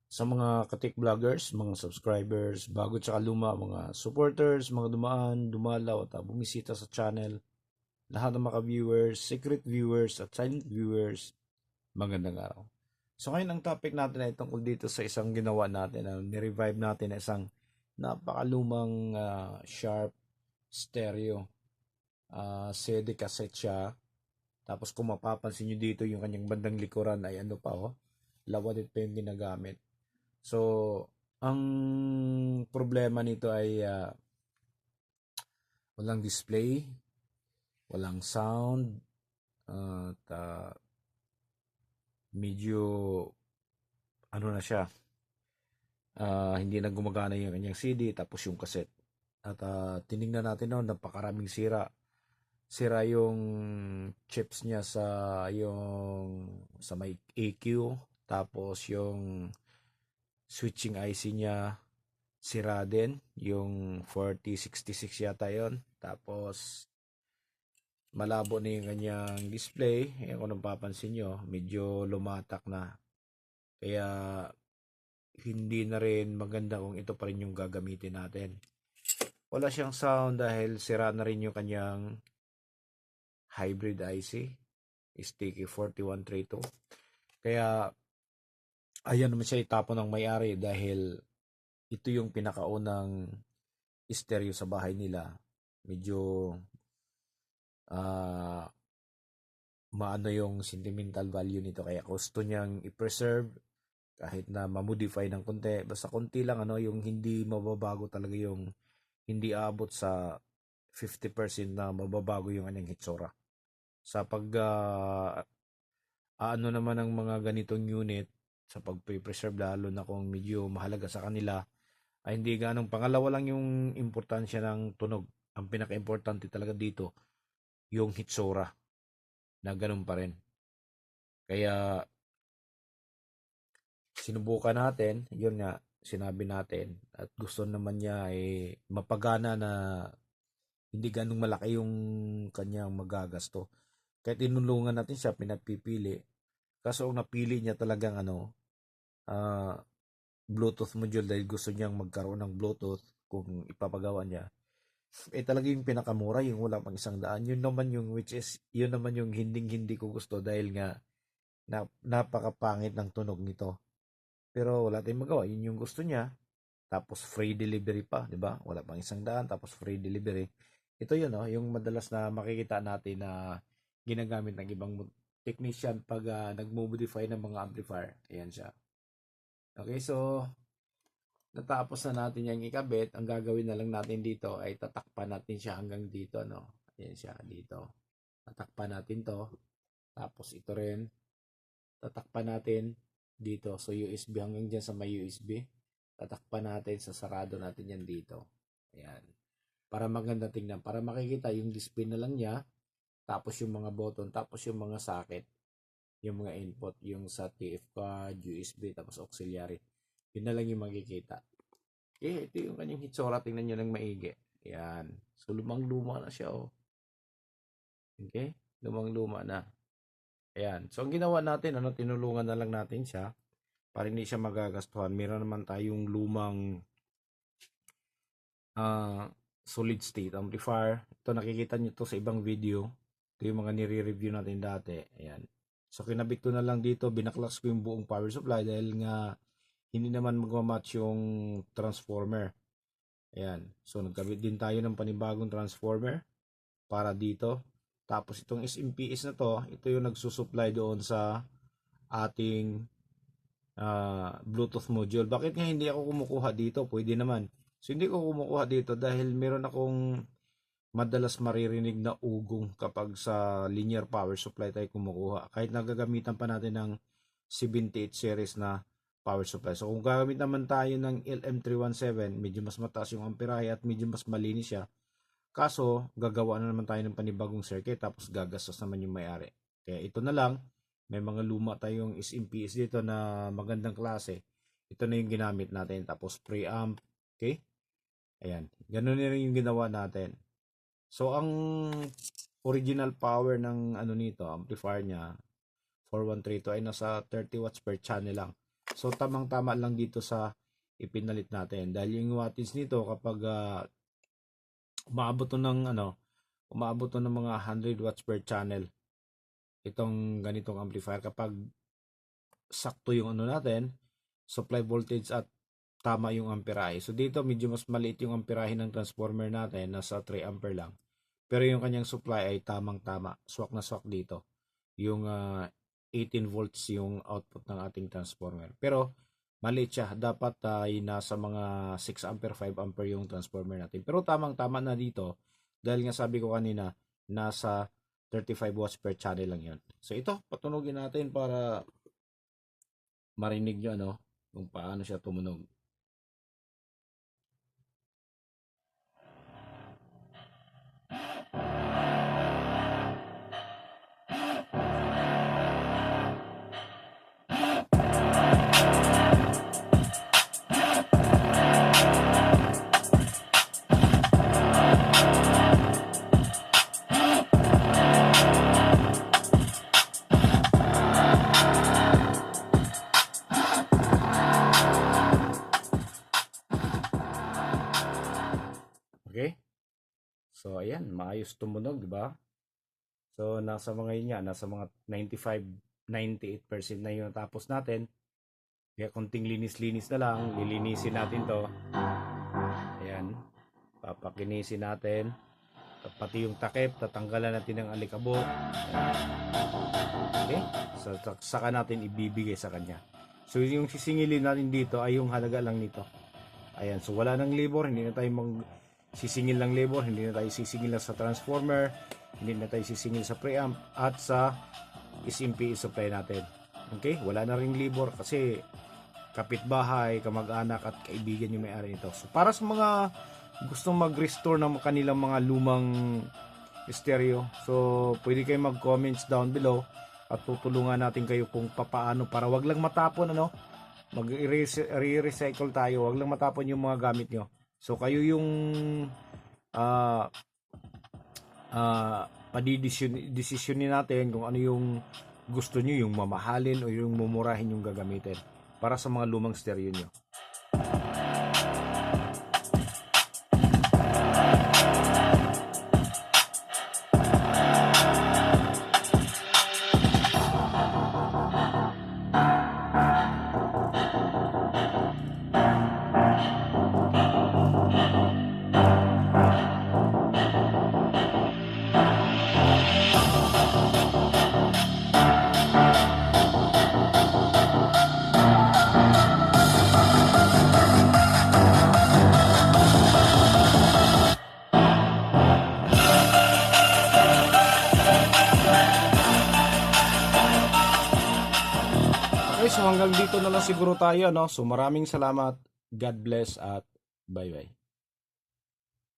Sa mga katik vloggers, mga subscribers, bago tsaka luma, mga supporters, mga dumaan, dumalaw at bumisita sa channel, lahat ng mga viewers, secret viewers at silent viewers, magandang araw. So ngayon ang topic natin ay tungkol dito sa isang ginawa natin na ni-revive natin na isang napakalumang Sharp stereo. CD cassette siya. Tapos kung mapapansin nyo dito yung kanyang bandang likuran ay ano pa lawadit pa yung ginagamit. So, ang problema nito ay walang display, walang sound, at medyo ano na siya, hindi na gumagana yung kanyang CD tapos yung cassette. At tiningnan natin noon, napakaraming sira. Sira yung chips niya sa may EQ, tapos yung switching IC niya sira din, yung 4066 yata yon. Tapos malabo na yung kanyang display. Kung napapansin nyo, medyo lumatak na. Kaya hindi na rin maganda kung ito pa rin yung gagamitin natin. Wala siyang sound dahil sira na rin yung kanyang hybrid IC, Sticky 4132. Kaya ayan naman siya itapon ng may-ari dahil ito yung pinakaunang stereo sa bahay nila. Medyo maano yung sentimental value nito, kaya gusto niyang i-preserve kahit na ma-modify ng konti. Basta konti lang, yung hindi mababago talaga, yung hindi aabot sa 50% na mababago yung kanyang hitsura. Sa ano naman ng mga ganitong unit, sa pag-preserve, lalo na kung medyo mahalaga sa kanila, ay hindi ganong, pangalawa lang yung importansya ng tunog. Ang pinaka-importante talaga dito, yung hitsura na ganun pa rin. Kaya sinubukan natin, yun nga, sinabi natin, at gusto naman niya ay mapagana na hindi ganong malaki yung kanyang magagasto. Kaya tinulungan natin siya, pinapipili. Kaso ang napili niya talagang uh, Bluetooth module dahil gusto niyang magkaroon ng Bluetooth kung ipapagawa niya. Talaga yung pinakamura, yung wala pang 100. Yun naman yung, which is, yun naman yung hindi ko gusto dahil nga napakapangit ng tunog nito. Pero wala tayong magawa, yun yung gusto niya. Tapos free delivery pa, 'di ba? Wala pang 100 tapos free delivery. Ito 'yun, yung madalas na makikita natin na ginagamit ng ibang technician pag nagmo-modify ng mga amplifier. Ayan siya. Okay, so natapos na natin yung ikabit. Ang gagawin na lang natin dito ay tatakpan natin siya hanggang dito, no? Ayan siya, dito. Tatakpan natin to. Tapos ito rin, tatakpan natin dito. So USB hanggang dyan sa may USB. Tatakpan natin, sa sarado natin yan dito. Ayan. Para maganda tingnan. Para makikita yung display na lang niya. Tapos yung mga button. Tapos yung mga socket. Yung mga input. Yung sa TF card, USB, tapos auxiliary. Yun na lang yung makikita. Okay, ito yung kanyang hitsura. Tingnan nyo ng maigi. Ayan. So lumang-luma na siya. Okay? Lumang-luma na. Ayan. So ang ginawa natin, tinulungan na lang natin siya para hindi siya magagastuhan. Meron naman tayong lumang solid state amplifier. Ito, nakikita nyo to sa ibang video. Ito yung mga nire-review natin dati. Ayan. So kinabit ko na lang dito, binaklaks ko yung buong power supply dahil nga hindi naman magmamatch yung transformer. Ayan. So nagkabit din tayo ng panibagong transformer para dito. Tapos itong SMPS na to, ito yung nagsusupply doon sa ating Bluetooth module. Bakit nga hindi ako kumukuha dito? Pwede naman. So hindi ko kumukuha dito dahil meron akong madalas maririnig na ugong kapag sa linear power supply tayo kumukuha. Kahit nagagamitan pa natin ng 78 series na power supply. So kung gagamit naman tayo ng LM317, medyo mas mataas yung amperahe at medyo mas malinis siya. Kaso, gagawa na naman tayo ng panibagong circuit tapos gagastos naman yung may-ari. Kaya ito na lang, may mga luma tayong SMPS dito na magandang klase. Ito na yung ginamit natin. Tapos preamp. Okay? Ayan. Ganun na rin yung ginawa natin. So, ang original power ng nito, amplifier niya, 4132 ay nasa 30 watts per channel lang. So tamang-tama lang dito sa ipinalit natin. Dahil yung wattage nito kapag umaabot to ng umaabot to ng mga 100 watts per channel. Itong ganitong amplifier kapag sakto yung natin, supply voltage at tama yung amperahe. So dito medyo mas maliit yung amperahe ng transformer natin, nasa 3 ampere lang. Pero yung kanyang supply ay tamang-tama. Swak na swak dito. Yung 18 volts yung output ng ating transformer. Pero maliit siya. Dapat ay nasa mga 6 ampere, 5 ampere yung transformer natin. Pero tamang-tama na dito. Dahil nga sabi ko kanina, nasa 35 watts per channel lang yun. So ito, patunogin natin para marinig nyo kung paano siya tumunog. Okay? So ayan, maayos tumunog, di ba? So nasa mga yun nga, nasa mga 95-98% na yun tapos natin. Kaya konting linis-linis na lang, lilinisin natin to. Ayan, papakinisin natin. Pati yung takip, tatanggalan natin ng alikabok. Okay? So saka natin ibibigay sa kanya. So yung sisingilin natin dito ay yung halaga lang nito. Ayan, so wala nang labor, hindi na tayo sisingil ng labor, hindi na tayo sisingil sa transformer, hindi na tayo sisingil sa preamp at sa SMP supply natin. Okay? Wala na ring labor kasi kapitbahay, kamag-anak at kaibigan yung may-ari nito. So para sa mga gustong mag-restore ng kanilang mga lumang stereo, so pwede kayo mag-comments down below at tutulungan natin kayo kung papaano para wag lang matapon mag-recycle tayo, wag lang matapon yung mga gamit nyo. So kayo yung desisyonin natin kung ano yung gusto nyo, yung mamahalin o yung mumurahin yung gagamitin para sa mga lumang stereo nyo. Okay, so hanggang dito na lang siguro tayo, no? So maraming salamat. God bless at bye-bye.